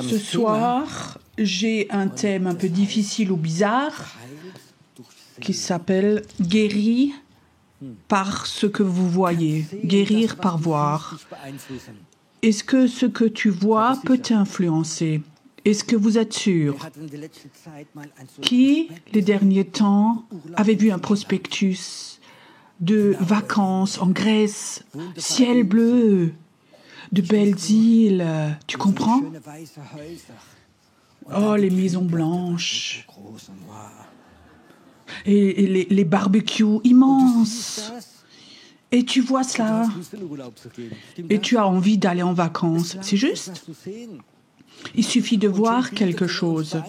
Ce soir, j'ai un thème un peu difficile ou bizarre qui s'appelle « Guérir par ce que vous voyez »,« Guérir par voir ». Est-ce que ce que tu vois peut t'influencer? Est-ce que vous êtes sûr? Qui, les derniers temps, avait vu un prospectus de vacances en Grèce, ciel bleu, de belles îles, tu comprends? Oh, les maisons blanches. Et les barbecues immenses. Et tu vois cela. Et tu as envie d'aller en vacances. C'est juste? Il suffit de voir quelque chose.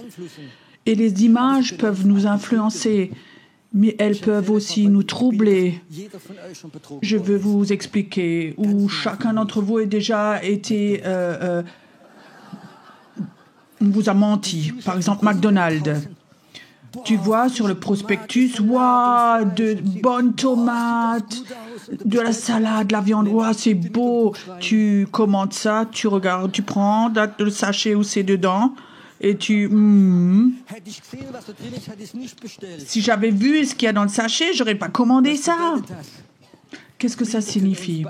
Et les images peuvent nous influencer, mais elles peuvent aussi nous troubler. Je veux vous expliquer où chacun d'entre vous a déjà été... vous a menti. Par exemple, McDonald's. Tu vois sur le prospectus, waouh, de bonnes tomates, de la salade, la viande, waouh, c'est beau. Tu commandes ça, tu regardes, tu prends le sachet où c'est dedans et tu... Si j'avais vu ce qu'il y a dans le sachet, j'aurais pas commandé ça. Qu'est-ce que ça signifie?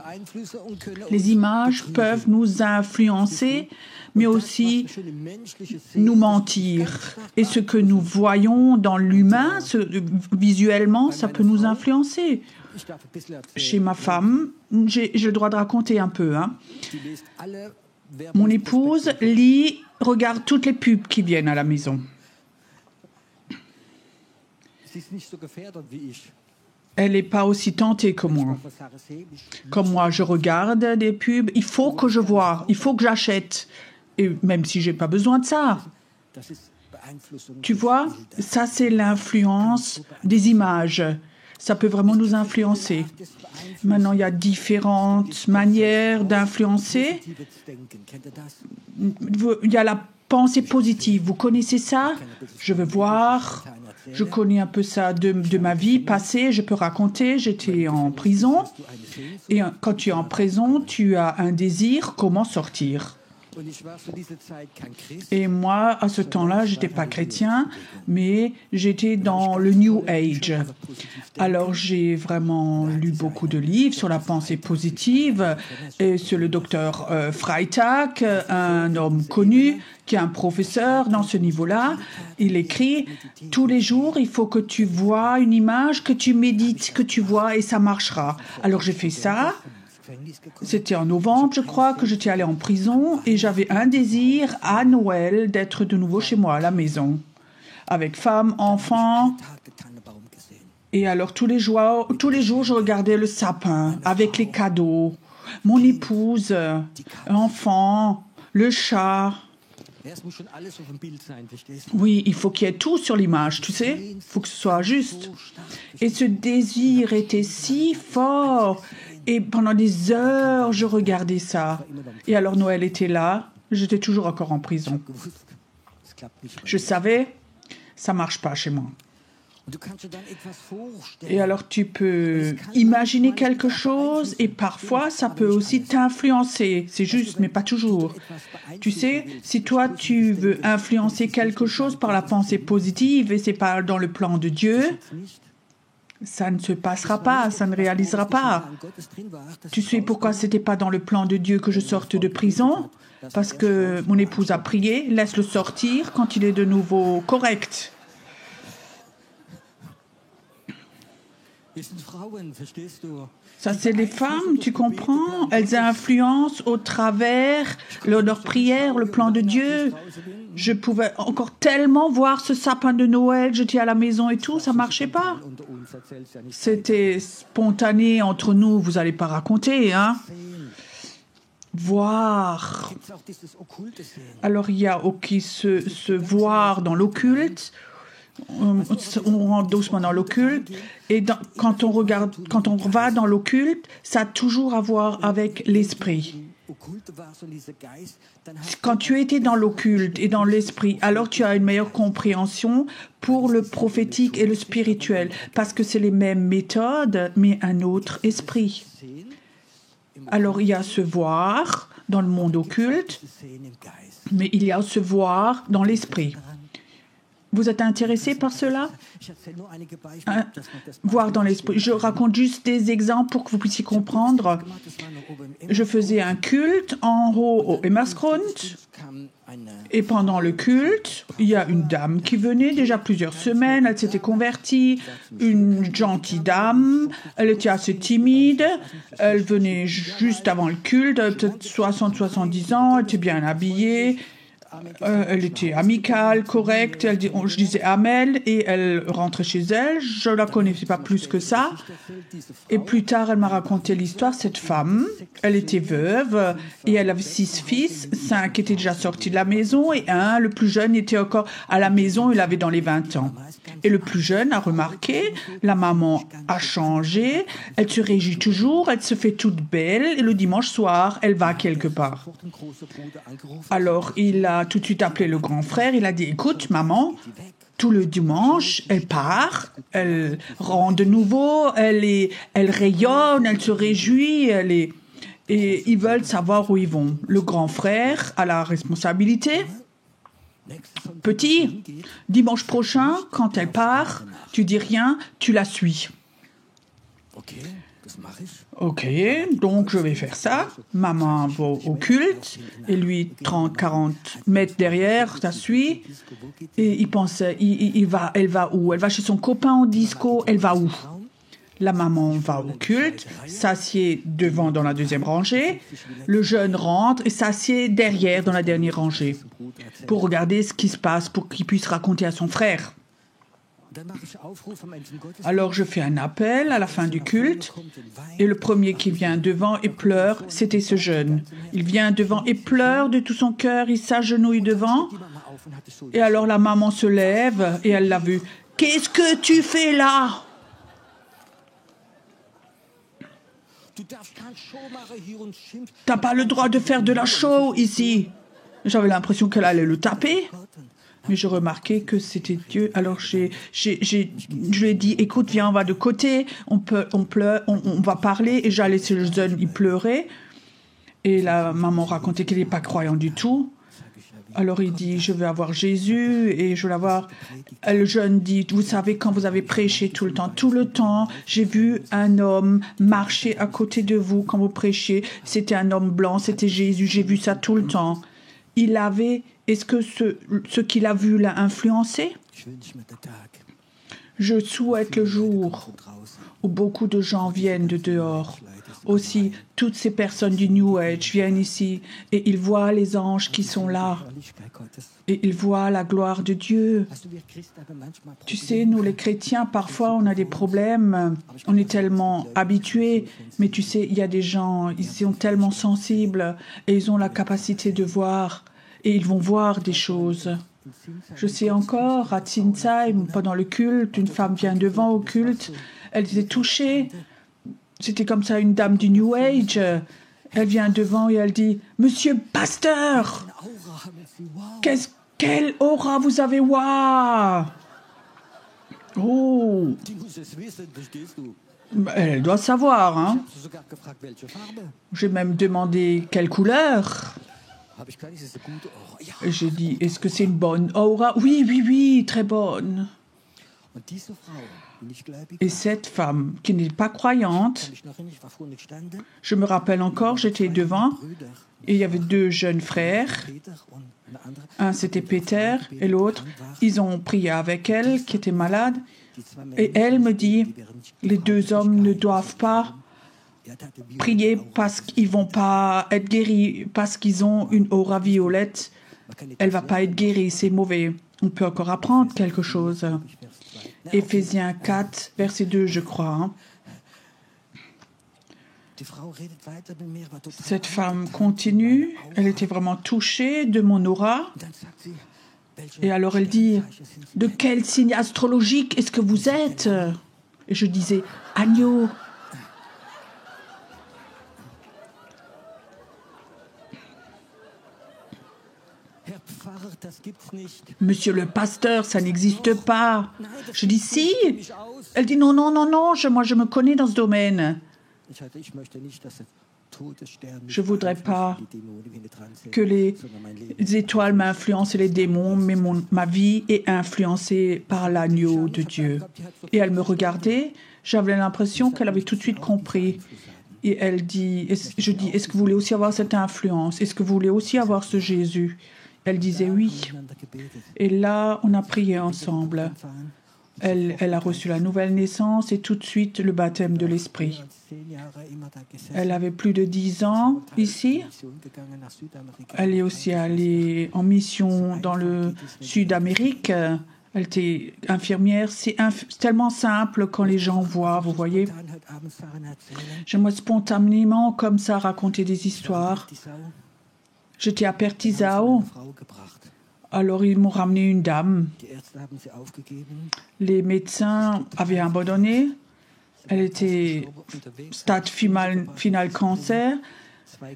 Les images peuvent nous influencer, mais aussi nous mentir. Et ce que nous voyons dans l'humain, visuellement, ça peut nous influencer. Chez ma femme, j'ai le droit de raconter un peu. Mon épouse regarde toutes les pubs qui viennent à la maison. Elle n'est pas aussi tentée que moi. Comme moi, je regarde des pubs, il faut que je voie, il faut que j'achète. Et même si je n'ai pas besoin de ça. Tu vois, ça c'est l'influence des images. Ça peut vraiment nous influencer. Maintenant, il y a différentes manières d'influencer. Il y a la pensée positive. Vous connaissez ça? Je veux voir... Je connais un peu ça de ma vie passée, je peux raconter, j'étais en prison. Et quand tu es en prison, tu as un désir, comment sortir? Et moi, à ce temps-là, je n'étais pas chrétien, mais j'étais dans le New Age. Alors, j'ai vraiment lu beaucoup de livres sur la pensée positive, et sur le docteur Freitag, un homme connu, qui est un professeur dans ce niveau-là. Il écrit « Tous les jours, il faut que tu vois une image, que tu médites, que tu vois, et ça marchera. » Alors, j'ai fait ça. C'était en novembre, je crois, que j'étais allée en prison et j'avais un désir à Noël d'être de nouveau chez moi à la maison, avec femme, enfants. Et alors tous les jours, je regardais le sapin avec les cadeaux, mon épouse, enfants, le chat. Oui, il faut qu'il y ait tout sur l'image, tu sais. Il faut que ce soit juste. Et ce désir était si fort. Et pendant des heures, je regardais ça. Et alors Noël était là. J'étais toujours encore en prison. Je savais, ça ne marche pas chez moi. Et alors tu peux imaginer quelque chose et parfois ça peut aussi t'influencer. C'est juste, mais pas toujours. Tu sais, si toi tu veux influencer quelque chose par la pensée positive et c'est pas dans le plan de Dieu, ça ne se passera pas, ça ne réalisera pas. Tu sais pourquoi c'était pas dans le plan de Dieu que je sorte de prison? Parce que mon épouse a prié, laisse-le sortir quand il est de nouveau correct. Ça, c'est les femmes, tu comprends? Elles influencent au travers leur prière, le plan de Dieu. Je pouvais encore tellement voir ce sapin de Noël, j'étais à la maison et tout, ça marchait pas. C'était spontané entre nous, vous n'allez pas raconter, hein? voir. Alors il y a aussi se voir dans l'occulte. On rentre doucement dans l'occulte et quand on va dans l'occulte, ça a toujours à voir avec l'esprit. Quand tu étais dans l'occulte et dans l'esprit, alors tu as une meilleure compréhension pour le prophétique et le spirituel, parce que c'est les mêmes méthodes, mais un autre esprit. Alors il y a se voir dans le monde occulte, mais il y a se voir dans l'esprit. Vous êtes intéressé par cela? Voir dans l'esprit. Je raconte juste des exemples pour que vous puissiez comprendre. Je faisais un culte en haut au Emmersgrund. Et pendant le culte, il y a une dame qui venait déjà plusieurs semaines. Elle s'était convertie. Une gentille dame. Elle était assez timide. Elle venait juste avant le culte. Peut-être 60-70 ans. Elle était bien habillée. Elle était amicale, correcte, je disais Amel et elle rentrait chez elle, je ne la connaissais pas plus que ça. Et plus tard, elle m'a raconté l'histoire, cette femme, elle était veuve et elle avait 6 fils, 5 étaient déjà sortis de la maison et le plus jeune, était encore à la maison, il avait dans les 20 ans. Et le plus jeune a remarqué, la maman a changé, elle se réjouit toujours, elle se fait toute belle et le dimanche soir, elle va quelque part. Alors, il a tout de suite appelé le grand frère, il a dit « Écoute, maman, tout le dimanche, elle part, elle rentre de nouveau, elle rayonne, elle se réjouit, et ils veulent savoir où ils vont. » Le grand frère a la responsabilité. « Petit, dimanche prochain, quand elle part, tu dis rien, tu la suis. » Ok, donc je vais faire ça. Maman va au culte et lui 30-40 mètres derrière, ça suit. Et il pensait, elle va où? Elle va chez son copain au disco, elle va où? La maman va au culte, s'assied devant dans la deuxième rangée. Le jeune rentre et s'assied derrière dans la dernière rangée pour regarder ce qui se passe, pour qu'il puisse raconter à son frère. Alors je fais un appel à la fin du culte et le premier qui vient devant et pleure, c'était ce jeune. Il vient devant et pleure de tout son cœur, il s'agenouille devant et alors la maman se lève et elle l'a vu. « Qu'est-ce que tu fais là ?» « T'as pas le droit de faire de la show ici. » J'avais l'impression qu'elle allait le taper. Mais je remarquais que c'était Dieu. Alors je lui ai dit, écoute, viens, on va de côté, on va parler. Et j'ai laissé le jeune, il pleurait. Et la maman racontait qu'il n'est pas croyant du tout. Alors il dit, je veux avoir Jésus et je veux l'avoir. Le jeune dit, vous savez, quand vous avez prêché tout le temps, j'ai vu un homme marcher à côté de vous quand vous prêchiez. C'était un homme blanc, c'était Jésus, j'ai vu ça tout le temps. Est-ce que ce qu'il a vu l'a influencé? Je souhaite le jour où beaucoup de gens viennent de dehors. Aussi, toutes ces personnes du New Age viennent ici et ils voient les anges qui sont là. Et ils voient la gloire de Dieu. Tu sais, nous les chrétiens, parfois on a des problèmes. On est tellement habitués. Mais tu sais, il y a des gens, ils sont tellement sensibles et ils ont la capacité de voir. Et ils vont voir des choses. Je sais encore, à Zinsheim, pendant le culte, une femme vient devant au culte. Elle était touchée. C'était comme ça, une dame du New Age. Elle vient devant et elle dit « Monsieur Pasteur, quelle aura vous avez, waouh !» Oh, elle doit savoir, hein. J'ai même demandé quelle couleur. Et j'ai dit, est-ce que c'est une bonne aura? Oui, très bonne. Et cette femme qui n'est pas croyante, je me rappelle encore, j'étais devant, et il y avait 2 jeunes frères. Un, c'était Peter, et l'autre, ils ont prié avec elle, qui était malade. Et elle me dit, les 2 hommes ne doivent pas prier parce qu'ils ne vont pas être guéris, parce qu'ils ont une aura violette. Elle ne va pas être guérie, c'est mauvais. On peut encore apprendre quelque chose. Éphésiens 4, verset 2, je crois. Hein. Cette femme continue, elle était vraiment touchée de mon aura. Et alors elle dit, de quel signe astrologique est-ce que vous êtes? Et je disais, agneau. Monsieur le pasteur, ça n'existe pas. Je dis si. Elle dit non, moi je me connais dans ce domaine. Je ne voudrais pas que les étoiles m'influencent et les démons, mais ma vie est influencée par l'agneau de Dieu. Et elle me regardait, j'avais l'impression qu'elle avait tout de suite compris. Et elle dit, je dis, est-ce que vous voulez aussi avoir cette influence? Est-ce que vous voulez aussi avoir ce Jésus? Elle disait oui. Et là, on a prié ensemble. Elle a reçu la nouvelle naissance et tout de suite le baptême de l'Esprit. Elle avait plus de 10 ans ici. Elle est aussi allée en mission dans le Sud-Amérique. Elle était infirmière. C'est tellement simple quand les gens voient, vous voyez. J'aimerais spontanément, comme ça, raconter des histoires. J'étais à Pertisau. Alors, ils m'ont ramené une dame. Les médecins avaient abandonné. Elle était stade final cancer.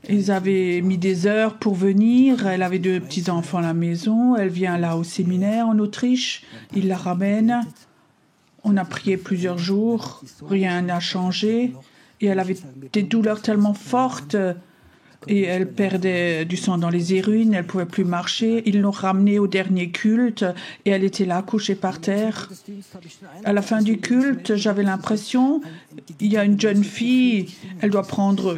Ils avaient mis des heures pour venir. Elle avait 2 petits-enfants à la maison. Elle vient là au séminaire en Autriche. Ils la ramènent. On a prié plusieurs jours. Rien n'a changé. Et elle avait des douleurs tellement fortes. Et elle perdait du sang dans les urines, elle ne pouvait plus marcher. Ils l'ont ramenée au dernier culte et elle était là, couchée par terre. À la fin du culte, j'avais l'impression, il y a une jeune fille, elle doit prendre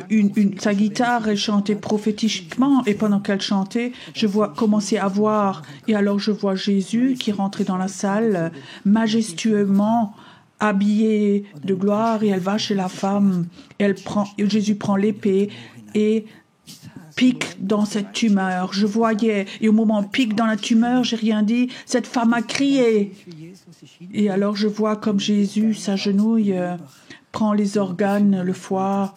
sa guitare et chanter prophétiquement. Et pendant qu'elle chantait, je commençais à voir. Et alors je vois Jésus qui rentrait dans la salle, majestueusement, habillé de gloire, et elle va chez la femme. Jésus prend l'épée et pique dans cette tumeur. Je voyais, et au moment où pique dans la tumeur, j'ai rien dit, cette femme a crié. Et alors je vois comme Jésus s'agenouille, prend les organes, le foie,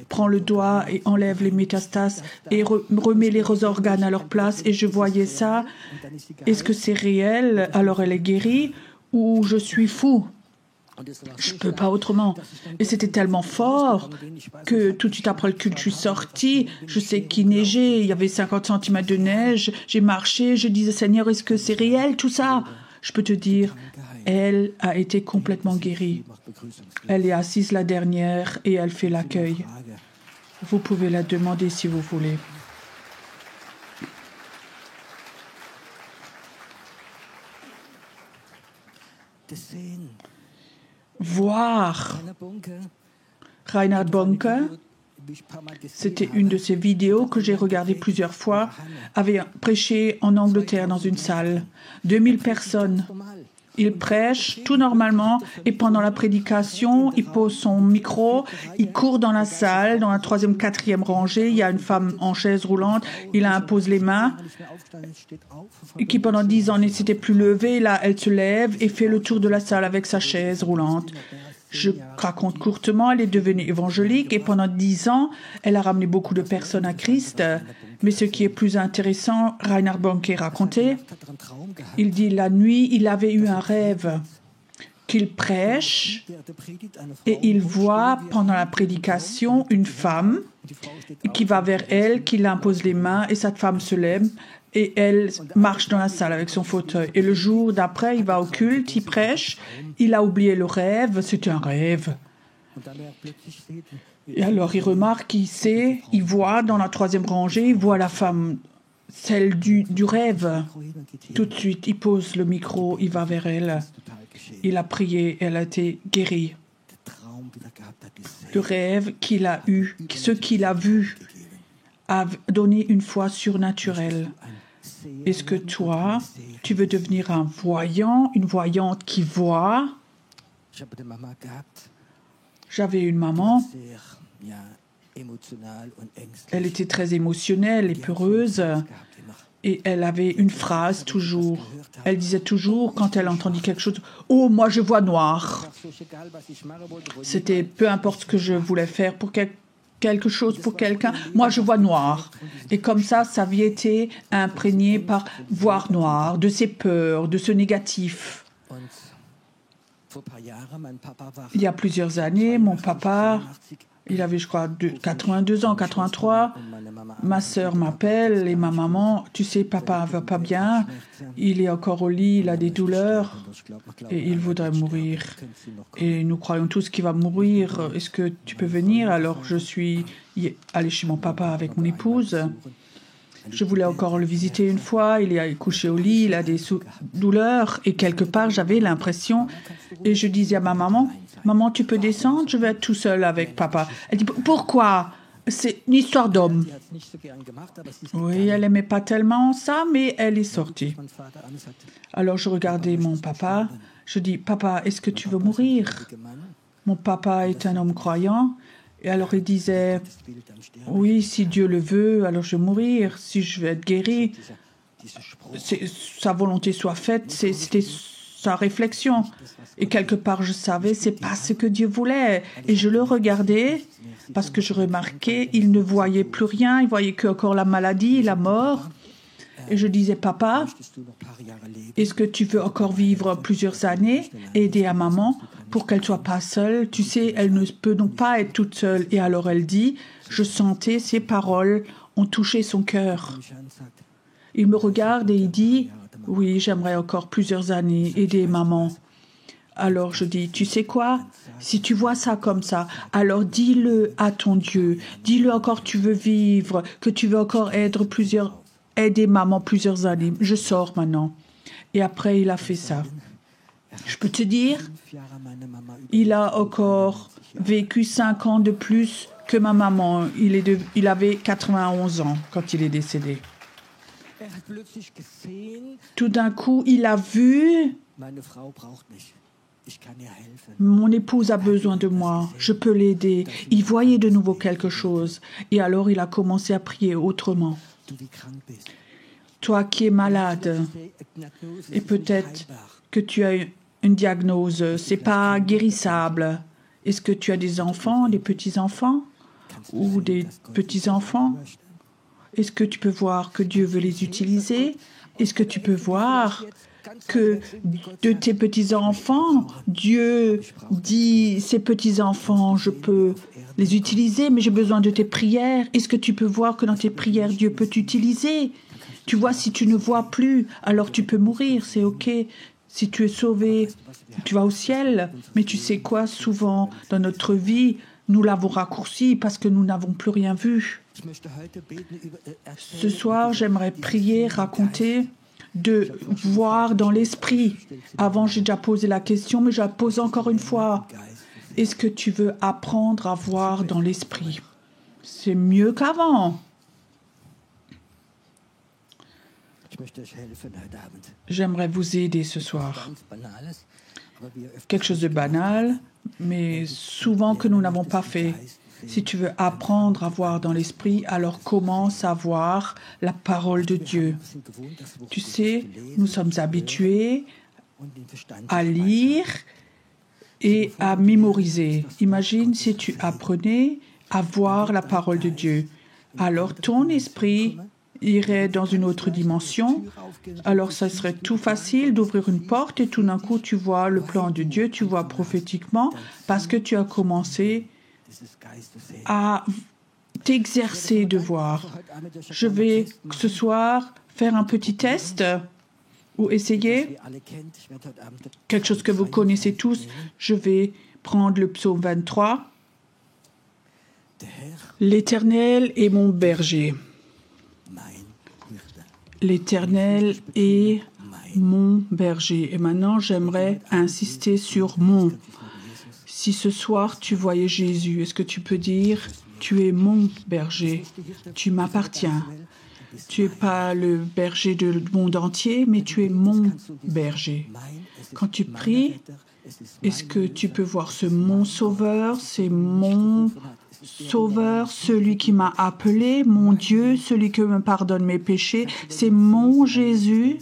prend le doigt et enlève les métastases et remet les organes à leur place. Et je voyais ça. Est-ce que c'est réel? Alors elle est guérie ou je suis fou? Je ne peux pas autrement. Et c'était tellement fort que tout de suite après le culte, je suis sortie. Je sais qu'il neigeait, il y avait 50 cm de neige. J'ai marché, je disais, Seigneur, est-ce que c'est réel tout ça? Je peux te dire, elle a été complètement guérie. Elle est assise la dernière et elle fait l'accueil. Vous pouvez la demander si vous voulez. Voir. Reinhard Bonke, c'était une de ces vidéos que j'ai regardées plusieurs fois, avait prêché en Angleterre dans une salle. 2000 personnes. Il prêche tout normalement et pendant la prédication, il pose son micro, il court dans la salle, dans la 3e, 4e rangée, il y a une femme en chaise roulante, il impose les mains, qui pendant 10 ans ne s'était plus levée, là elle se lève et fait le tour de la salle avec sa chaise roulante. Je raconte courtement, elle est devenue évangélique et pendant 10 ans, elle a ramené beaucoup de personnes à Christ. Mais ce qui est plus intéressant, Reinhard Bonke racontait, il dit la nuit, il avait eu un rêve qu'il prêche et il voit pendant la prédication une femme qui va vers elle, qui l'impose les mains et cette femme se lève et elle marche dans la salle avec son fauteuil. Et le jour d'après, il va au culte, il prêche, il a oublié le rêve, c'était un rêve. Et alors il remarque, il voit dans la 3e rangée, il voit la femme, celle du rêve. Tout de suite, il pose le micro, il va vers elle. Il a prié, elle a été guérie. Le rêve qu'il a eu, ce qu'il a vu, a donné une foi surnaturelle. Est-ce que toi, tu veux devenir un voyant, une voyante qui voit? J'avais une maman, elle était très émotionnelle et peureuse et elle avait une phrase toujours. Elle disait toujours quand elle entendit quelque chose, « Oh, moi je vois noir ». C'était peu importe ce que je voulais faire pour qu'elle quelque chose pour quelqu'un, moi je vois noir. Et comme ça avait été imprégné par voir noir, de ses peurs, de ce négatif. Il y a plusieurs années, mon papa, il avait, je crois, 82 ans, 83. Ma sœur m'appelle et ma maman, tu sais, papa va pas bien, il est encore au lit, il a des douleurs et il voudrait mourir. Et nous croyons tous qu'il va mourir. Est-ce que tu peux venir? Alors je suis allée chez mon papa avec mon épouse. Je voulais encore le visiter une fois. Il est couché au lit, il a des douleurs. Et quelque part, j'avais l'impression, et je disais à ma maman, maman, tu peux descendre, je vais être tout seul avec papa. Elle dit, pourquoi? C'est une histoire d'homme. Oui, elle n'aimait pas tellement ça, mais elle est sortie. Alors je regardais mon papa. Je dis, papa, est-ce que tu veux mourir? Mon papa est un homme croyant. Et alors il disait, oui, si Dieu le veut, alors je vais mourir. Si je vais être guéri, sa volonté soit faite. C'était sa réflexion. Et quelque part, je savais, c'est pas ce que Dieu voulait. Et je le regardais parce que je remarquais, il ne voyait plus rien. Il voyait que encore la maladie, la mort. Et je disais, papa, est-ce que tu veux encore vivre plusieurs années et aider à maman pour qu'elle ne soit pas seule? Tu sais, elle ne peut donc pas être toute seule. Et alors elle dit, je sentais ces paroles ont touché son cœur. Il me regarde et il dit, oui, j'aimerais encore plusieurs années aider maman. Alors je dis, tu sais quoi? Si tu vois ça comme ça, alors dis-le à ton Dieu. Dis-le encore, tu veux vivre, que tu veux encore aider maman plusieurs années. Je sors maintenant. Et après, il a fait ça. Je peux te dire, il a encore vécu 5 ans de plus que ma maman. Il avait 91 ans quand il est décédé. Tout d'un coup, il a vu, mon épouse a besoin de moi, je peux l'aider. Il voyait de nouveau quelque chose. Et alors, il a commencé à prier autrement. Toi qui es malade, et peut-être que tu as une diagnose, c'est pas guérissable. Est-ce que tu as des enfants, des petits-enfants ou des petits-enfants? Est-ce que tu peux voir que Dieu veut les utiliser? Est-ce que tu peux voir que de tes petits-enfants, Dieu dit, ces petits-enfants, je peux les utiliser, mais j'ai besoin de tes prières. Est-ce que tu peux voir que dans tes prières, Dieu peut t'utiliser? Tu vois, si tu ne vois plus, alors tu peux mourir, c'est OK. Si tu es sauvé, tu vas au ciel. Mais tu sais quoi, souvent dans notre vie, nous l'avons raccourci parce que nous n'avons plus rien vu. Ce soir, j'aimerais prier, raconter, de voir dans l'esprit. Avant, j'ai déjà posé la question, mais je la pose encore une fois. Est-ce que tu veux apprendre à voir dans l'esprit? C'est mieux qu'avant. J'aimerais vous aider ce soir. Quelque chose de banal, mais souvent que nous n'avons pas fait. Si tu veux apprendre à voir dans l'esprit, alors commence à voir la parole de Dieu. Tu sais, nous sommes habitués à lire et à mémoriser. Imagine si tu apprenais à voir la parole de Dieu. Alors ton esprit irait dans une autre dimension. Alors ça serait tout facile d'ouvrir une porte et tout d'un coup tu vois le plan de Dieu, tu vois prophétiquement parce que tu as commencé à t'exercer de voir. Je vais ce soir faire un petit test ou essayer quelque chose que vous connaissez tous. Je vais prendre le psaume 23. L'Éternel est mon berger. L'Éternel est mon berger. Et maintenant, j'aimerais insister sur mon. Si ce soir, tu voyais Jésus, est-ce que tu peux dire, tu es mon berger, tu m'appartiens. Tu n'es pas le berger du monde entier, mais tu es mon berger. Quand tu pries, est-ce que tu peux voir ce mon sauveur, c'est mon Sauveur, celui qui m'a appelé, mon Dieu, celui qui me pardonne mes péchés, c'est mon Jésus.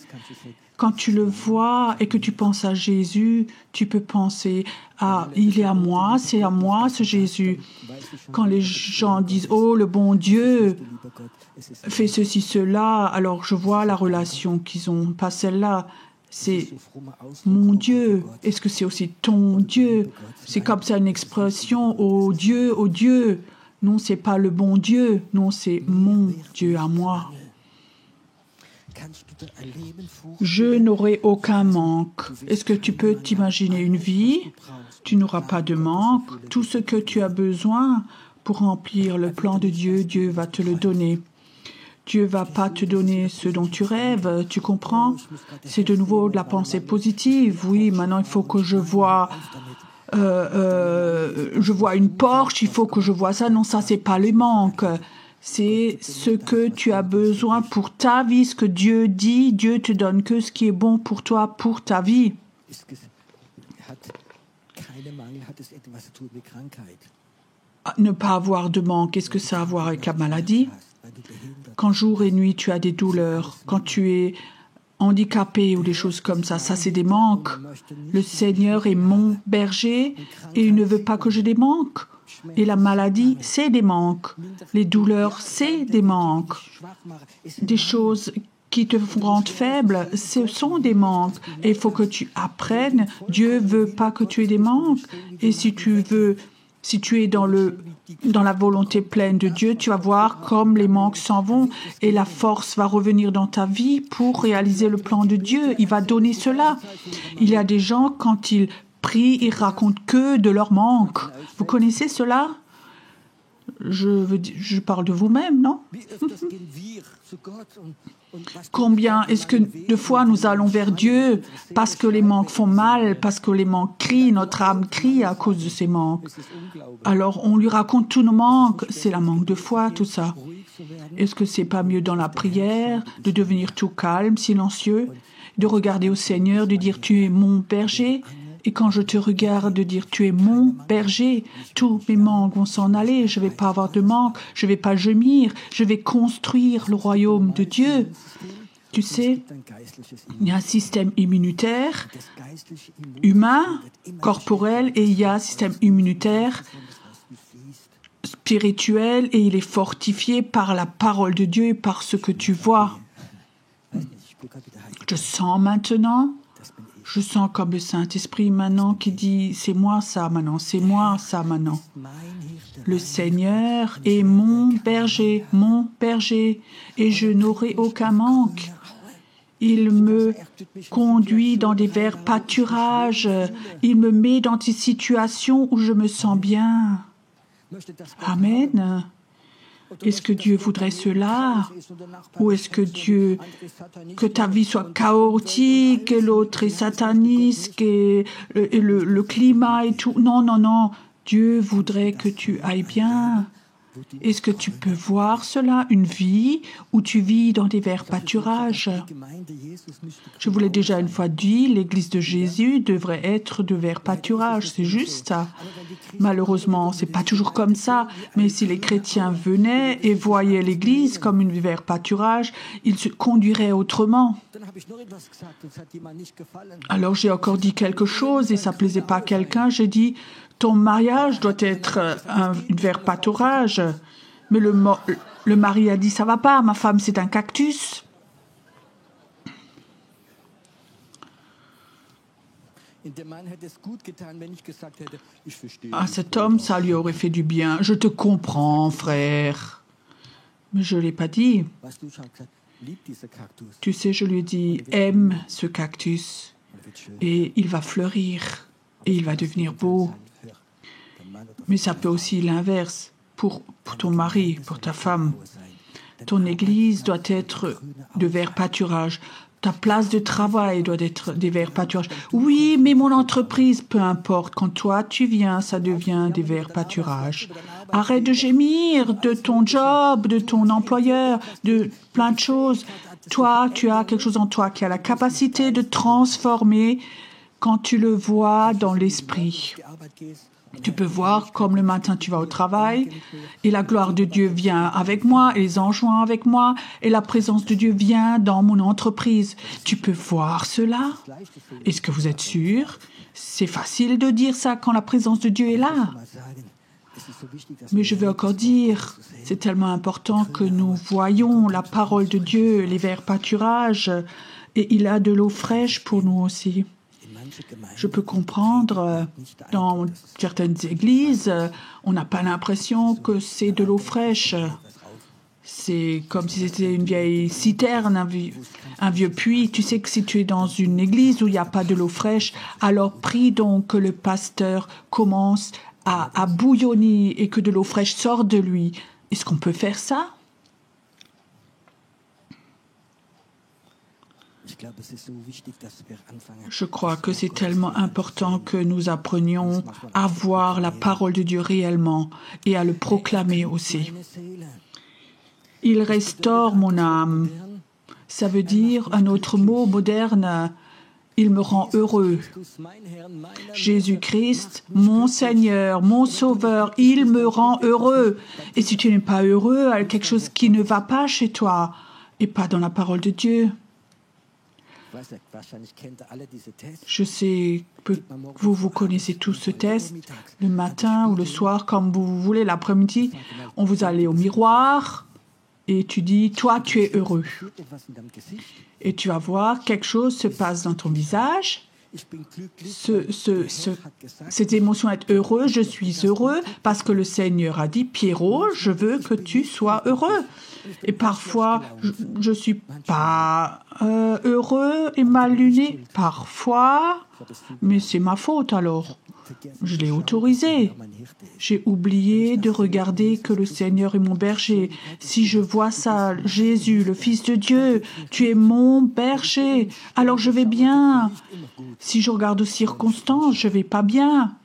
Quand tu le vois et que tu penses à Jésus, tu peux penser à il est à moi, c'est à moi ce Jésus. Quand les gens disent oh le bon Dieu fait ceci cela, alors je vois la relation qu'ils ont, pas celle-là. C'est mon Dieu. Est-ce que c'est aussi ton Dieu? C'est comme ça une expression oh Dieu, oh Dieu. Non, c'est pas le bon Dieu. Non, c'est mon Dieu à moi. Je n'aurai aucun manque. Est-ce que tu peux t'imaginer une vie? Tu n'auras pas de manque. Tout ce que tu as besoin pour remplir le plan de Dieu, Dieu va te le donner. Dieu ne va pas te donner ce dont tu rêves, tu comprends? C'est de nouveau de la pensée positive. Oui, maintenant il faut que je vois une Porsche, il faut que je vois ça. Non, ça c'est pas le manque. C'est ce que tu as besoin pour ta vie, ce que Dieu dit. Dieu te donne que ce qui est bon pour toi, pour ta vie. Ne pas avoir de manque, qu'est-ce que ça a à voir avec la maladie? Quand jour et nuit tu as des douleurs, quand tu es handicapé ou des choses comme ça c'est des manques. Le Seigneur est mon berger et il ne veut pas que j'ai des manques. Et la maladie, c'est des manques. Les douleurs, c'est des manques. Des choses qui te rendent faible, ce sont des manques. Et il faut que tu apprennes. Dieu ne veut pas que tu aies des manques. Et si tu es dans la volonté pleine de Dieu, tu vas voir comme les manques s'en vont et la force va revenir dans ta vie pour réaliser le plan de Dieu. Il va donner cela. Il y a des gens, quand ils prient, ils racontent que de leurs manques. Vous connaissez cela? Je parle de vous-même, non? Combien est-ce que de fois nous allons vers Dieu parce que les manques font mal, parce que les manques crient, notre âme crie à cause de ces manques. Alors on lui raconte tous nos manques, c'est la manque de foi, tout ça. Est-ce que c'est pas mieux dans la prière de devenir tout calme, silencieux, de regarder au Seigneur, de dire tu es mon berger? Et quand je te regarde, de dire tu es mon berger, tous mes manques vont s'en aller, je ne vais pas avoir de manque, je ne vais pas gémir, je vais construire le royaume de Dieu. Tu sais, il y a un système immunitaire humain, corporel, et il y a un système immunitaire spirituel, et il est fortifié par la parole de Dieu et par ce que tu vois. Je sens maintenant. Je sens comme le Saint-Esprit maintenant qui dit « c'est moi ça maintenant, c'est moi ça maintenant ». Le Seigneur est mon berger, et je n'aurai aucun manque. Il me conduit dans des verts pâturages, il me met dans des situations où je me sens bien. Amen. Est-ce que Dieu voudrait cela? Ou est-ce que Dieu, que ta vie soit chaotique, et l'autre est sataniste, et le climat et tout? Non, non, non. Dieu voudrait que tu ailles bien. Est-ce que tu peux voir cela, une vie où tu vis dans des verts pâturages? Je vous l'ai déjà une fois dit, l'église de Jésus devrait être de verts pâturages, c'est juste ça. Malheureusement, c'est pas toujours comme ça, mais si les chrétiens venaient et voyaient l'église comme une vert pâturage, ils se conduiraient autrement. Alors j'ai encore dit quelque chose et ça plaisait pas à quelqu'un, j'ai dit ton mariage doit être un vert pâturage. Mais le mari a dit ça va pas, ma femme c'est un cactus. À cet homme, ça lui aurait fait du bien. Je te comprends, frère. Mais je ne l'ai pas dit. Tu sais, je lui ai dit, aime ce cactus et il va fleurir et il va devenir beau. Mais ça peut aussi l'inverse pour ton mari, pour ta femme. Ton église doit être de vert pâturage. Ta place de travail doit être des verts pâturages. Oui, mais mon entreprise, peu importe. Quand toi, tu viens, ça devient des verts pâturages. Arrête de gémir de ton job, de ton employeur, de plein de choses. Toi, tu as quelque chose en toi qui a la capacité de transformer quand tu le vois dans l'esprit. Tu peux voir comme le matin tu vas au travail et la gloire de Dieu vient avec moi et les anges sont avec moi et la présence de Dieu vient dans mon entreprise. Tu peux voir cela? Est-ce que vous êtes sûr? C'est facile de dire ça quand la présence de Dieu est là. Mais je veux encore dire, c'est tellement important que nous voyons la parole de Dieu, les verts pâturages, et il a de l'eau fraîche pour nous aussi. Je peux comprendre, dans certaines églises, on n'a pas l'impression que c'est de l'eau fraîche. C'est comme si c'était une vieille citerne, un vieux puits. Tu sais que si tu es dans une église où il n'y a pas de l'eau fraîche, alors prie donc que le pasteur commence à bouillonner et que de l'eau fraîche sorte de lui. Est-ce qu'on peut faire ça? Je crois que c'est tellement important que nous apprenions à voir la parole de Dieu réellement et à le proclamer aussi. Il restaure mon âme. Ça veut dire, un autre mot moderne, il me rend heureux. Jésus-Christ, mon Seigneur, mon Sauveur, il me rend heureux. Et si tu n'es pas heureux, il y a quelque chose qui ne va pas chez toi et pas dans la parole de Dieu. Je sais que vous connaissez tous ce test, le matin ou le soir, comme vous voulez, l'après-midi, on vous allez au miroir et tu dis, toi, tu es heureux. Et tu vas voir, quelque chose se passe dans ton visage. Cette émotion d'être heureux, je suis heureux parce que le Seigneur a dit, Pierrot, je veux que tu sois heureux. Et parfois, je ne suis pas heureux et mal luné. Parfois, mais c'est ma faute alors. Je l'ai autorisé. J'ai oublié de regarder que le Seigneur est mon berger. Si je vois ça, Jésus, le Fils de Dieu, tu es mon berger, alors je vais bien. Si je regarde aux circonstances, je ne vais pas bien.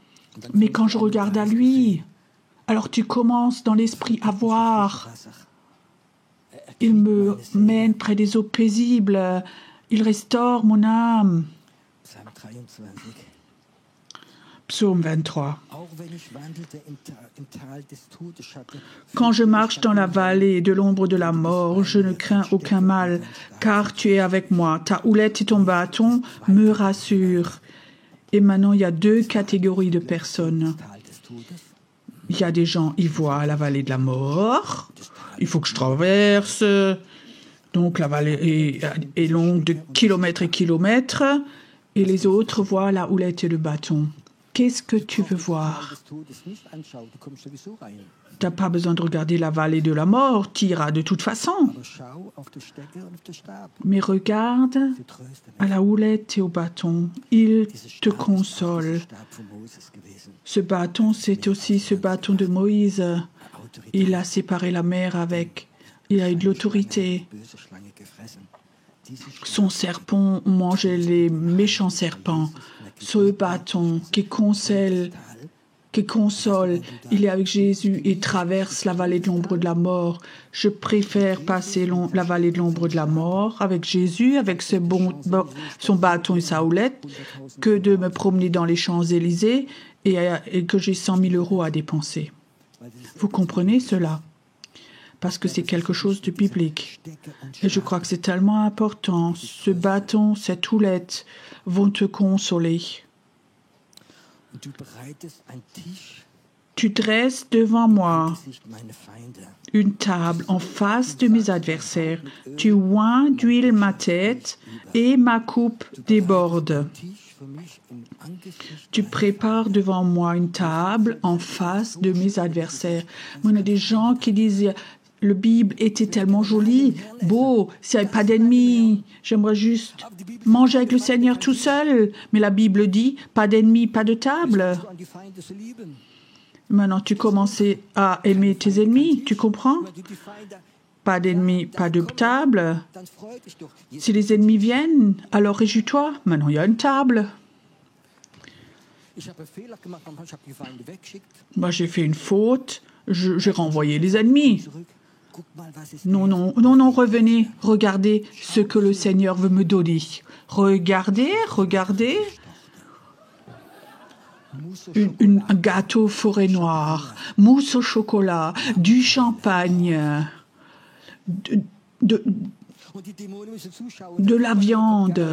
Mais quand je regarde à lui, alors tu commences dans l'esprit à voir. Il me mène près des eaux paisibles. Il restaure mon âme. Psaume 23. Quand je marche dans la vallée de l'ombre de la mort, je ne crains aucun mal, car tu es avec moi. Ta houlette et ton bâton me rassurent. Et maintenant, il y a deux catégories de personnes. Il y a des gens, ils voient la vallée de la mort. Il faut que je traverse. Donc la vallée est longue de kilomètres et kilomètres. Et les autres voient la houlette et le bâton. Qu'est-ce que tu veux voir? Tu n'as pas besoin de regarder la vallée de la mort, tu iras de toute façon. Mais regarde à la houlette et au bâton, il te console. Ce bâton, c'est aussi ce bâton de Moïse. Il a séparé la mer avec. Il a eu de l'autorité. Son serpent mangeait les méchants serpents. Ce bâton qui console, il est avec Jésus et traverse la vallée de l'ombre de la mort. Je préfère passer la vallée de l'ombre de la mort avec Jésus, avec son bâton et sa houlette, que de me promener dans les Champs-Élysées et que j'ai 100 000 € à dépenser. Vous comprenez cela? Parce que c'est quelque chose de biblique. Et je crois que c'est tellement important. Ce bâton, cette houlette vont te consoler. Tu dresses devant moi une table en face de mes adversaires. Tu oins d'huile ma tête et ma coupe déborde. Tu prépares devant moi une table en face de mes adversaires. Il y a des gens qui disent... La Bible était tellement jolie, beau, s'il n'y avait pas d'ennemis, j'aimerais juste manger avec le Seigneur tout seul. Mais la Bible dit, pas d'ennemis, pas de table. Maintenant, tu commences à aimer tes ennemis, tu comprends? Pas d'ennemis, pas de table. Si les ennemis viennent, alors réjouis-toi. Maintenant, il y a une table. Moi, j'ai fait une faute, j'ai renvoyé les ennemis. Non, revenez, regardez ce que le Seigneur veut me donner. Regardez. un gâteau forêt noire, mousse au chocolat, du champagne, de la viande.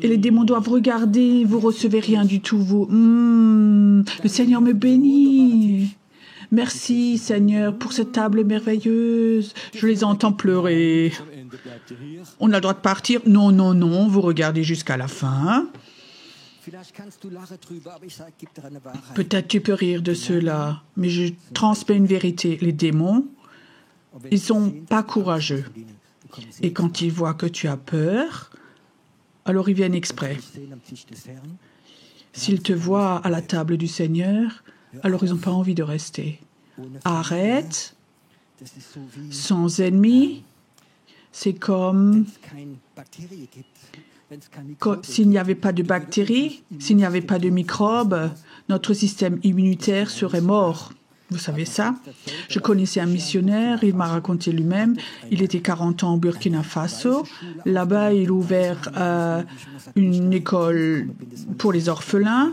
Et les démons doivent regarder, vous recevez rien du tout, vous. Le Seigneur me bénit. Merci Seigneur pour cette table merveilleuse. Je les entends pleurer. On a le droit de partir? Non, non, non, vous regardez jusqu'à la fin. Peut-être tu peux rire de cela, mais je transmets une vérité. Les démons, ils sont pas courageux. Et quand ils voient que tu as peur, alors ils viennent exprès. S'ils te voient à la table du Seigneur, alors ils n'ont pas envie de rester. Arrête, sans ennemis, c'est comme s'il n'y avait pas de bactéries, s'il n'y avait pas de microbes, notre système immunitaire serait mort. Vous savez ça? Je connaissais un missionnaire, il m'a raconté lui-même, il était 40 ans au Burkina Faso. Là-bas, il a ouvert une école pour les orphelins.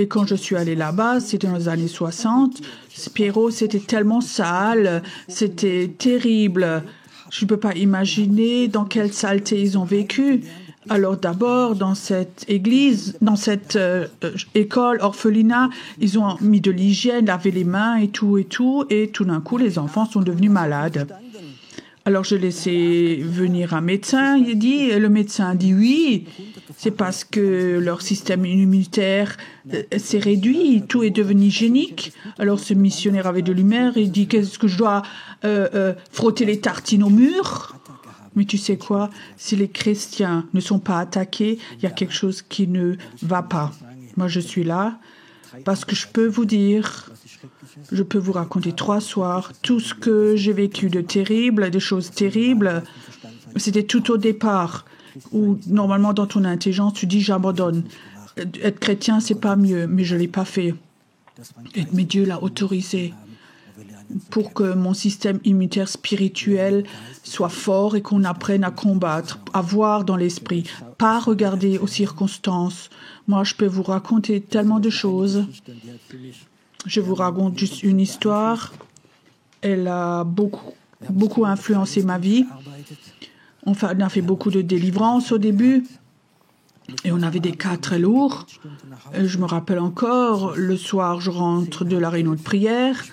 Et quand je suis allée là-bas, c'était dans les années 60, Pierrot, c'était tellement sale, c'était terrible. Je ne peux pas imaginer dans quelle saleté ils ont vécu. Alors d'abord, dans cette église, dans cette école, orphelinat, ils ont mis de l'hygiène, lavé les mains et tout, et tout d'un coup, les enfants sont devenus malades. Alors je laissais venir un médecin, le médecin dit oui, c'est parce que leur système immunitaire s'est réduit, tout est devenu hygiénique. Alors ce missionnaire avait de l'humeur, il dit qu'est-ce que je dois frotter les tartines au mur? Mais tu sais quoi, si les chrétiens ne sont pas attaqués, il y a quelque chose qui ne va pas. Moi je suis là parce que je peux vous dire, je peux vous raconter 3 soirs tout ce que j'ai vécu de terrible, des choses terribles. C'était tout au départ où normalement dans ton intelligence tu dis j'abandonne. Être chrétien c'est pas mieux, mais je l'ai pas fait. Mais Dieu l'a autorisé pour que mon système immunitaire spirituel soit fort et qu'on apprenne à combattre, à voir dans l'esprit, pas regarder aux circonstances. Moi, je peux vous raconter tellement de choses. Je vous raconte juste une histoire. Elle a beaucoup influencé ma vie. On a fait beaucoup de délivrance au début. Et on avait des cas très lourds. Et je me rappelle encore, le soir, je rentre de la réunion de prière.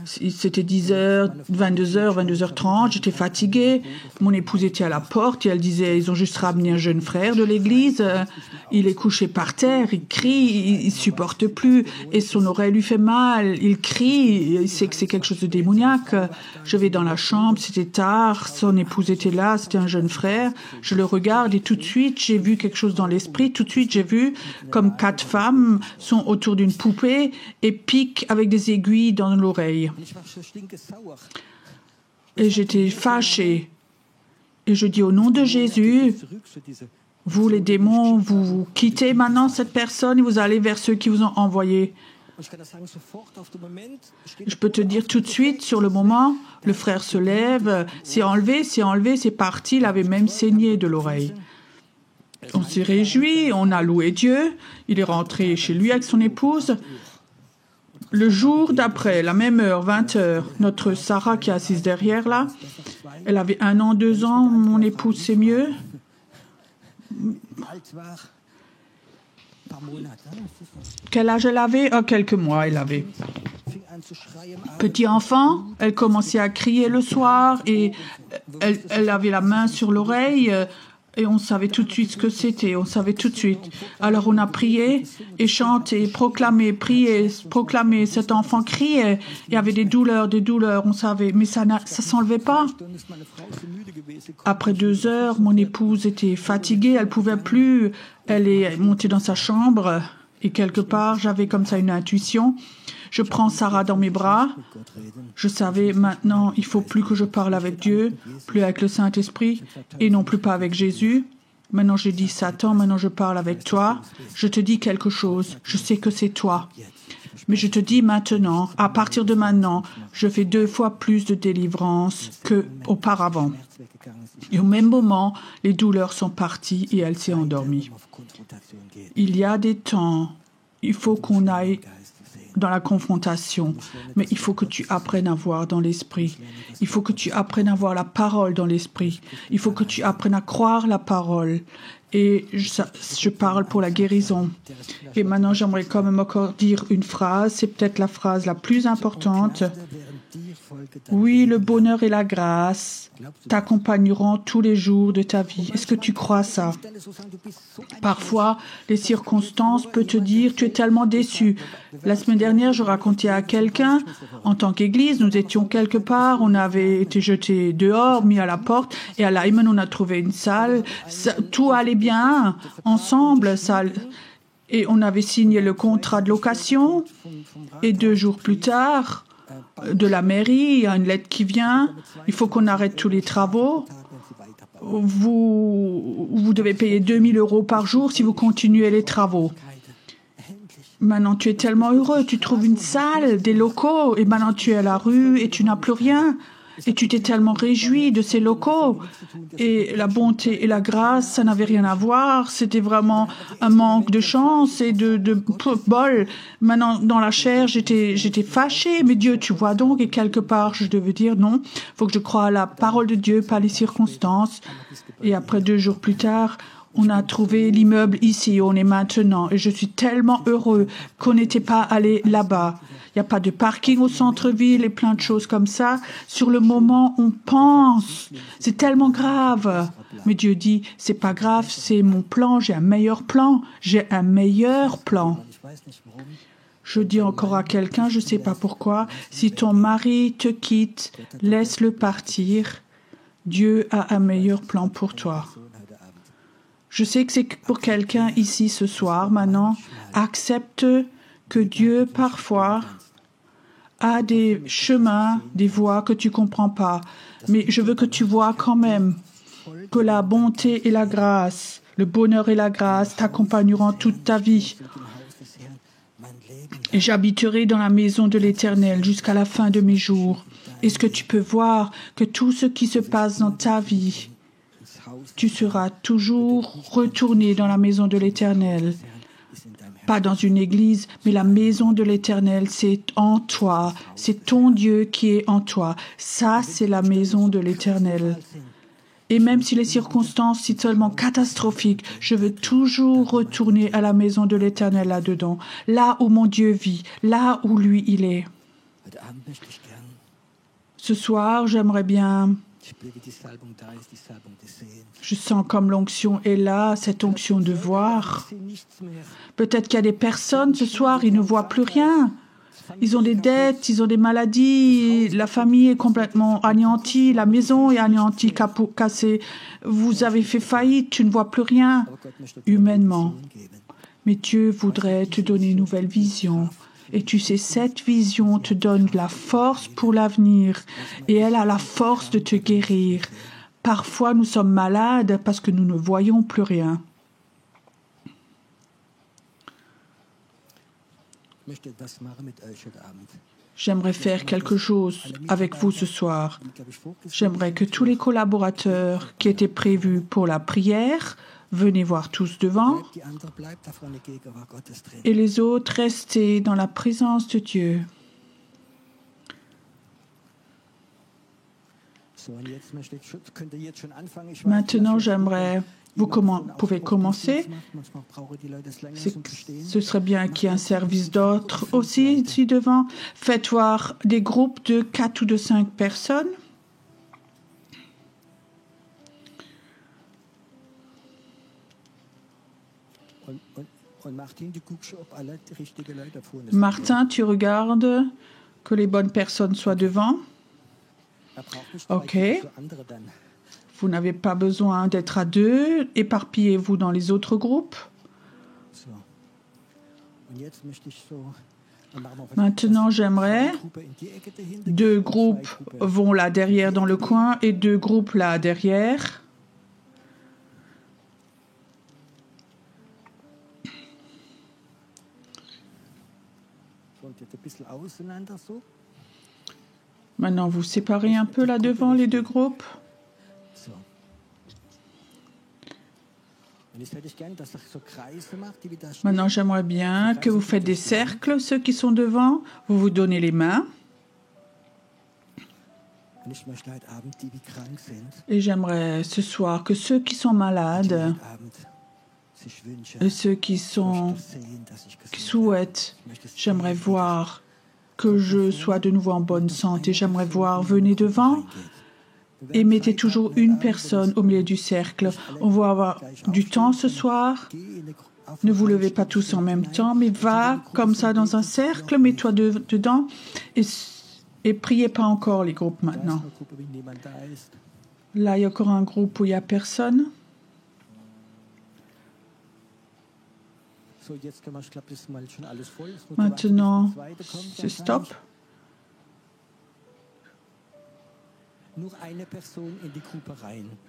C'était 10h, 22h, 22h30. J'étais fatiguée. Mon épouse était à la porte et elle disait, ils ont juste ramené un jeune frère de l'église. Il est couché par terre, il crie, il supporte plus. Et son oreille lui fait mal. Il crie, il sait que c'est quelque chose de démoniaque. Je vais dans la chambre, c'était tard. Son épouse était là, c'était un jeune frère. Je le regarde et tout de suite, j'ai vu quelque chose dans l'esprit. Tout de suite, j'ai vu comme 4 femmes sont autour d'une poupée et piquent avec des aiguilles dans l'oreille. Et j'étais fâchée. Et je dis au nom de Jésus, vous les démons, vous quittez maintenant cette personne et vous allez vers ceux qui vous ont envoyé. Je peux te dire tout de suite, sur le moment, le frère se lève, c'est enlevé, c'est parti, il avait même saigné de l'oreille. On s'est réjouis, on a loué Dieu, il est rentré chez lui avec son épouse. Le jour d'après, la même heure, 20h, notre Sarah qui est assise derrière là, elle avait 1 an, 2 ans, mon épouse c'est mieux. Quel âge elle avait? Quelques mois elle avait. Petit enfant, elle commençait à crier le soir et elle avait la main sur l'oreille. Et on savait tout de suite ce que c'était, on savait tout de suite. Alors on a prié et chanté, proclamé, prié, proclamé. Cet enfant criait, il y avait des douleurs, on savait, mais ça s'enlevait pas. Après 2 heures, mon épouse était fatiguée, elle pouvait plus. Elle est montée dans sa chambre et quelque part, j'avais comme ça une intuition. Je prends Sarah dans mes bras. Je savais maintenant, il faut plus que je parle avec Dieu, plus avec le Saint-Esprit et non plus pas avec Jésus. Maintenant, j'ai dit Satan, maintenant je parle avec toi. Je te dis quelque chose. Je sais que c'est toi. Mais je te dis maintenant, à partir de maintenant, je fais 2 fois plus de délivrance qu'auparavant. Et au même moment, les douleurs sont parties et elle s'est endormie. Il y a des temps, il faut qu'on aille dans la confrontation, mais il faut que tu apprennes à voir dans l'esprit. Il faut que tu apprennes à voir la parole dans l'esprit. Il faut que tu apprennes à croire la parole. Et je parle pour la guérison. Et maintenant, j'aimerais quand même encore dire une phrase. C'est peut-être la phrase la plus importante. Oui, le bonheur et la grâce t'accompagneront tous les jours de ta vie. Est-ce que tu crois ça? Parfois, les circonstances peuvent te dire tu es tellement déçu. La semaine dernière, je racontais à quelqu'un, en tant qu'église, nous étions quelque part, on avait été jetés dehors, mis à la porte, et à Lyman, on a trouvé une salle. Tout allait bien, ensemble, salle. Et on avait signé le contrat de location, et 2 jours plus tard, de la mairie, il y a une lettre qui vient, il faut qu'on arrête tous les travaux. Vous devez payer 2000 € par jour si vous continuez les travaux. Maintenant, tu es tellement heureux, tu trouves une salle, des locaux, et maintenant tu es à la rue et tu n'as plus rien. Et tu t'es tellement réjoui de ces locaux. Et la bonté et la grâce, ça n'avait rien à voir. C'était vraiment un manque de chance et de bol. Maintenant, dans la chair, j'étais fâchée. Mais Dieu, tu vois donc, et quelque part, je devais dire non. Il faut que je croie à la parole de Dieu, pas les circonstances. Et après 2 jours plus tard, on a trouvé l'immeuble ici où on est maintenant. Et je suis tellement heureux qu'on n'était pas allé là-bas. Il n'y a pas de parking au centre-ville et plein de choses comme ça. Sur le moment, on pense. C'est tellement grave. Mais Dieu dit, c'est pas grave, c'est mon plan, j'ai un meilleur plan. J'ai un meilleur plan. Je dis encore à quelqu'un, je ne sais pas pourquoi, si ton mari te quitte, laisse-le partir. Dieu a un meilleur plan pour toi. Je sais que c'est pour quelqu'un ici ce soir, maintenant, accepte que Dieu, parfois, a des chemins, des voies que tu ne comprends pas. Mais je veux que tu vois quand même que la bonté et la grâce, le bonheur et la grâce t'accompagneront toute ta vie. Et j'habiterai dans la maison de l'Éternel jusqu'à la fin de mes jours. Est-ce que tu peux voir que tout ce qui se passe dans ta vie, tu seras toujours retourné dans la maison de l'Éternel? Pas dans une église, mais la maison de l'Éternel, c'est en toi. C'est ton Dieu qui est en toi. Ça, c'est la maison de l'Éternel. Et même si les circonstances sont tellement catastrophiques, je veux toujours retourner à la maison de l'Éternel là-dedans. Là où mon Dieu vit, là où lui, il est. Ce soir, j'aimerais bien... Je sens comme l'onction est là, cette onction de voir. Peut-être qu'il y a des personnes ce soir, ils ne voient plus rien. Ils ont des dettes, ils ont des maladies, la famille est complètement anéantie, la maison est anéantie, cassée. Vous avez fait faillite, tu ne vois plus rien humainement. Mais Dieu voudrait te donner une nouvelle vision. Et tu sais, cette vision te donne de la force pour l'avenir. Et elle a la force de te guérir. Parfois, nous sommes malades parce que nous ne voyons plus rien. J'aimerais faire quelque chose avec vous ce soir. J'aimerais que tous les collaborateurs qui étaient prévus pour la prière, venez voir tous devant. Et les autres, restez dans la présence de Dieu. Maintenant, j'aimerais... Vous pouvez commencer. Ce serait bien qu'il y ait un service d'autres aussi ici devant. Faites voir des groupes de 4 ou de 5 personnes. Martin, tu regardes que les bonnes personnes soient devant. OK. Vous n'avez pas besoin d'être à 2. Éparpillez-vous dans les autres groupes. Maintenant, j'aimerais 2 groupes vont là derrière dans le coin et 2 groupes là derrière. Maintenant, vous séparez un peu là devant les 2 groupes. Maintenant, j'aimerais bien que vous faites des cercles, ceux qui sont devant. Vous vous donnez les mains. Et j'aimerais ce soir que ceux qui sont malades et ceux qui souhaitent, j'aimerais voir que je sois de nouveau en bonne santé. J'aimerais voir, venez devant et mettez toujours une personne au milieu du cercle. On va avoir du temps ce soir. Ne vous levez pas tous en même temps, mais va comme ça dans un cercle, mets-toi dedans et priez pas encore les groupes maintenant. Là, il y a encore un groupe où il n'y a personne. Maintenant, c'est stop.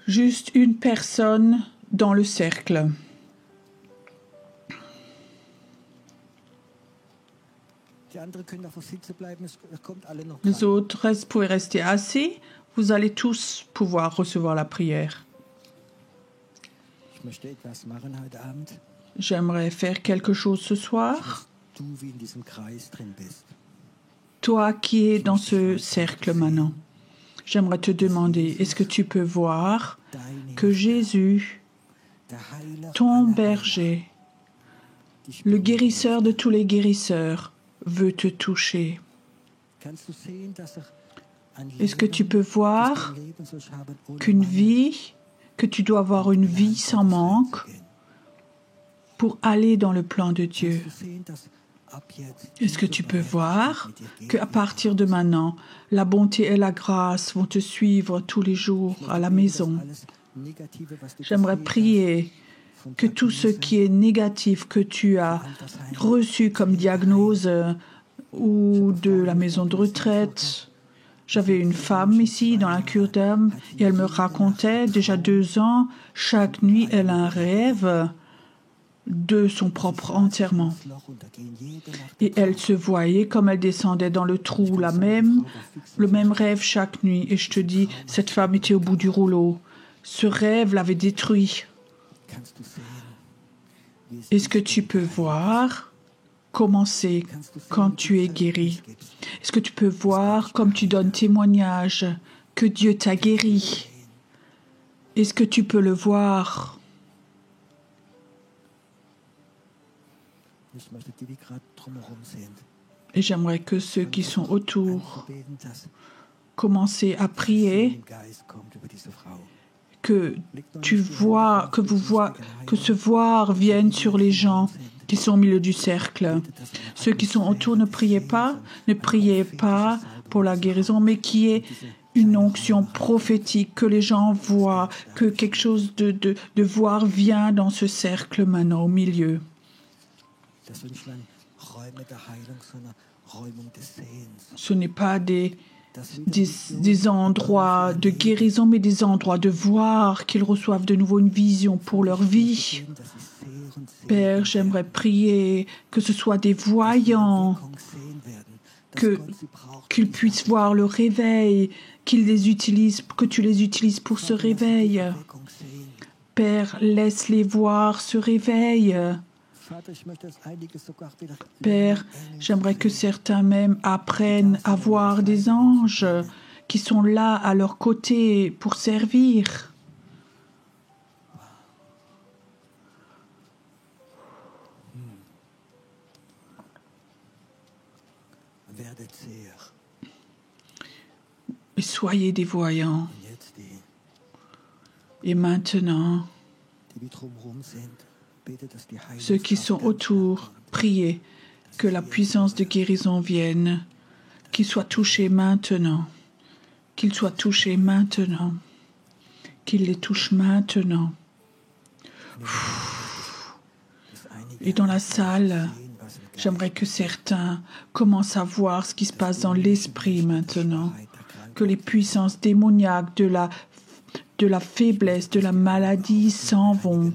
Juste une personne dans le cercle. Les autres pouvez rester assis. Vous allez tous pouvoir recevoir la prière. J'aimerais faire quelque chose ce soir. Toi qui es dans ce cercle maintenant, j'aimerais te demander, est-ce que tu peux voir que Jésus, ton berger, le guérisseur de tous les guérisseurs, veut te toucher? Est-ce que tu peux voir que tu dois avoir une vie sans manque pour aller dans le plan de Dieu? Est-ce que tu peux voir qu'à partir de maintenant, la bonté et la grâce vont te suivre tous les jours à la maison? J'aimerais prier que tout ce qui est négatif que tu as reçu comme diagnose ou de la maison de retraite. J'avais une femme ici dans la cure d'âme et elle me racontait déjà 2 ans, chaque nuit elle a un rêve de son propre enterrement. Et elle se voyait comme elle descendait dans le trou, le même rêve chaque nuit. Et je te dis, cette femme était au bout du rouleau. Ce rêve l'avait détruit. Est-ce que tu peux voir comment c'est quand tu es guéri? Est-ce que tu peux voir comme tu donnes témoignage que Dieu t'a guéri? Est-ce que tu peux le voir? Et j'aimerais que ceux qui sont autour commencent à prier, que ce voir vienne sur les gens qui sont au milieu du cercle. Ceux qui sont autour, ne priez pas pour la guérison, mais qu'il y ait une onction prophétique, que les gens voient, que quelque chose de voir vient dans ce cercle maintenant au milieu. Ce n'est pas des endroits de guérison, mais des endroits de voir, qu'ils reçoivent de nouveau une vision pour leur vie. Père, j'aimerais prier que ce soit des voyants, qu'ils puissent voir le réveil, que tu les utilises pour ce réveil. Père, laisse-les voir ce réveil. Père, j'aimerais que certains même apprennent à voir des anges qui sont là à leur côté pour servir. Et soyez des voyants. Et maintenant, ceux qui sont autour, priez que la puissance de guérison vienne, qu'ils soient touchés maintenant, qu'ils soient touchés maintenant, qu'ils les touchent maintenant. Et dans la salle, j'aimerais que certains commencent à voir ce qui se passe dans l'esprit maintenant, que les puissances démoniaques de la faiblesse, de la maladie s'en vont.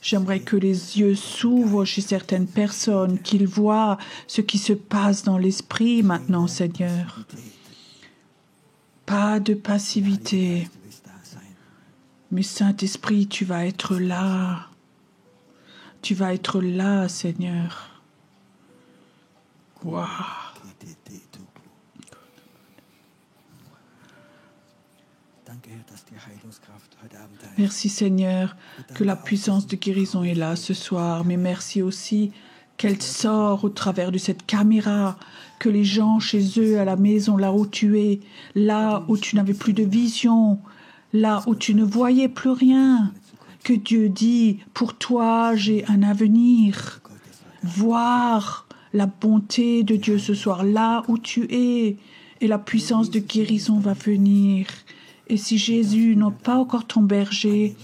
J'aimerais que les yeux s'ouvrent chez certaines personnes, qu'ils voient ce qui se passe dans l'esprit maintenant, Seigneur. Pas de passivité. Mais Saint-Esprit, tu vas être là. Tu vas être là, Seigneur. Waouh. Merci Seigneur que la puissance de guérison est là ce soir, mais merci aussi qu'elle sort au travers de cette caméra, que les gens chez eux à la maison, là où tu es, là où tu n'avais plus de vision, là où tu ne voyais plus rien, que Dieu dit, pour toi j'ai un avenir. Voir la bonté de Dieu ce soir, là où tu es, et la puissance de guérison va venir. Et si Jésus n'est pas encore ton berger,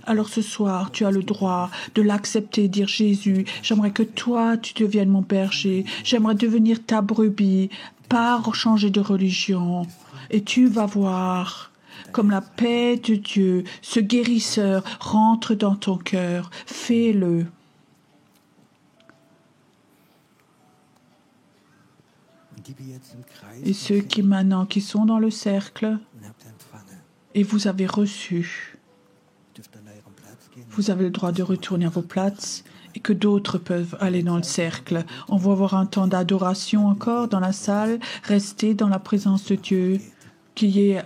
alors ce soir, tu as le droit de l'accepter, dire Jésus, j'aimerais que toi, tu deviennes mon berger, j'aimerais devenir ta brebis, pas changer de religion. Et tu vas voir comme la paix de Dieu, ce guérisseur, rentre dans ton cœur. Fais-le. Et ceux qui maintenant qui sont dans le cercle, et vous avez reçu, vous avez le droit de retourner à vos places et que d'autres peuvent aller dans le cercle. On va avoir un temps d'adoration encore dans la salle. Restez dans la présence de Dieu. Qu'il y ait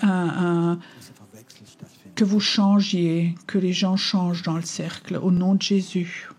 que vous changiez, que les gens changent dans le cercle. Au nom de Jésus.